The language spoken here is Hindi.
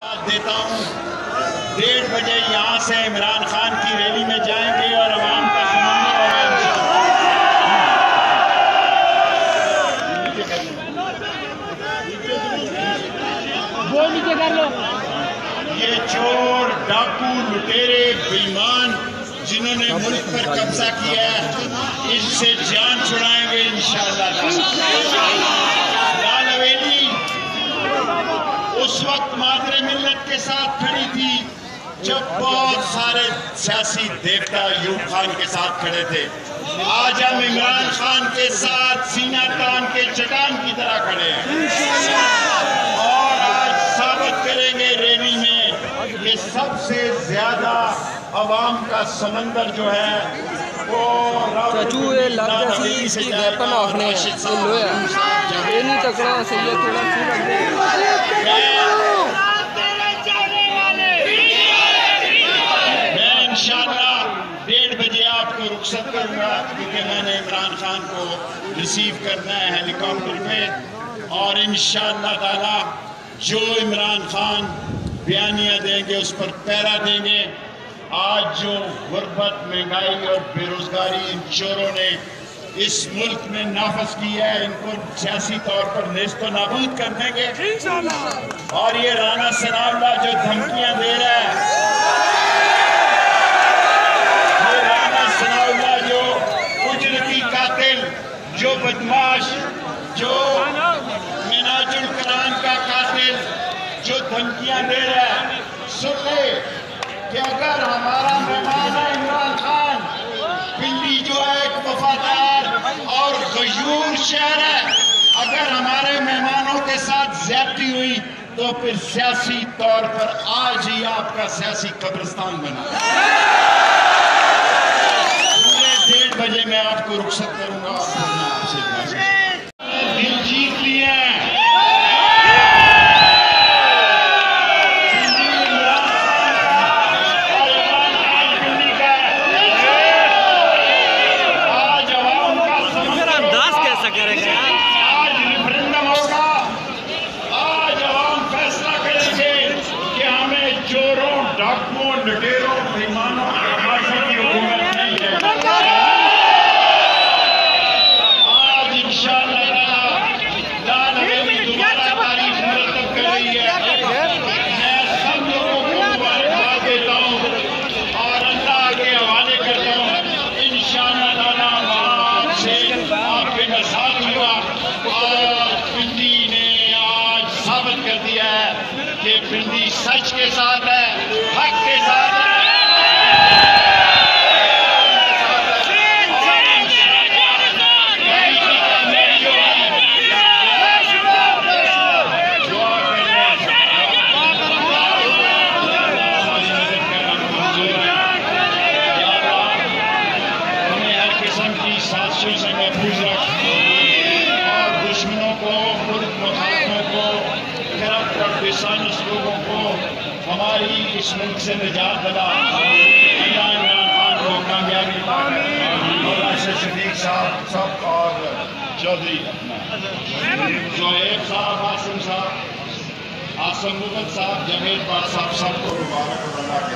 देता हूँ 1:30 बजे यहाँ से इमरान खान की रैली में जाएंगे और अवाम का समन्वय होगा। ये चोर, डाकू, लुटेरे, बेईमान जिन्होंने मुल्क पर कब्जा किया है, इनसे जान छुड़ाएंगे इंशाअल्लाह। लाल हवेली उस वक्त मादरे मिल्लत के साथ खड़ी थी जब बहुत सारे सियासी देवता अयूब खान के साथ खड़े थे। आज हम इमरान खान के साथ सीना तान के चट्टान की तरह खड़े हैं और आज साबित करेंगे रैली में कि सबसे ज्यादा अवाम का समंदर जो है वो इसकी वेपन आपने ये नहीं तकड़ा सही है थोड़ा मैं इंशाअल्लाह 1:30 बजे आपको रुखसत करूंगा क्योंकि मैंने इमरान खान को रिसीव करना है हेलीकॉप्टर में और इंशाअल्लाह ताला जो इमरान खान बयानियां देंगे उस पर पहरा देंगे। आज जो गुर्बत, महंगाई और बेरोजगारी इन चोरों ने इस मुल्क में नाफज किया है, इनको सियासी तौर पर नेस्तो नाबूद कर देंगे। और ये राना सनाउल्लाह जो धमकियां दे रहा है, ये राना सनाउल्लाह जो उजरती कातिल, जो बदमाश, जो मिनाजुल करान का कातिल, जो धमकियां दे रहा है, सुन ले कि अगर हमारा मेहमान है इमरान खान, पिंडी जो है एक वफादार और गयूर शहर है, अगर हमारे मेहमानों के साथ ज्यादती हुई तो फिर सियासी तौर पर आज ही आपका सियासी कब्रिस्तान बना। पूरे 1:30 बजे मैं आपको रुखसत करूंगा और आपसे दिल जीत लिया है। आज रेफरेंडम होगा, आज अवाम फैसला करेंगे कि हमें चोरों, डाकुओं, लुटेरों, बेईमानों की हुकूमत नहीं है। आज इंशाअल्लाह लाल हवेली दोबारा तारीख मुरतब कर रही है। मैं सब लोगों को मुबारकबाद देता हूँ और अल्लाह के हवाले करता हूँ। इंशाअल्लाह आपसे आपके नसात हुआ और पिंडी ने आज साबित कर दिया है कि पिंडी सच के साथ है, हक के साथ है। साजिशों से महफूज रख और दुश्मनों को, मुल्क मुखालिफों को, गिरफ्त और बेसानिस लोगों को हमारी इस मुल्क से निजात दिला। अल्लाह इमरान खान को कामयाबी और शफीक साहब सब और चौधरी जोहेब साहब, आसिम साहब, आसम मुगल साहब, जवेद बार साहब सबको मुबारक और अल्लाह के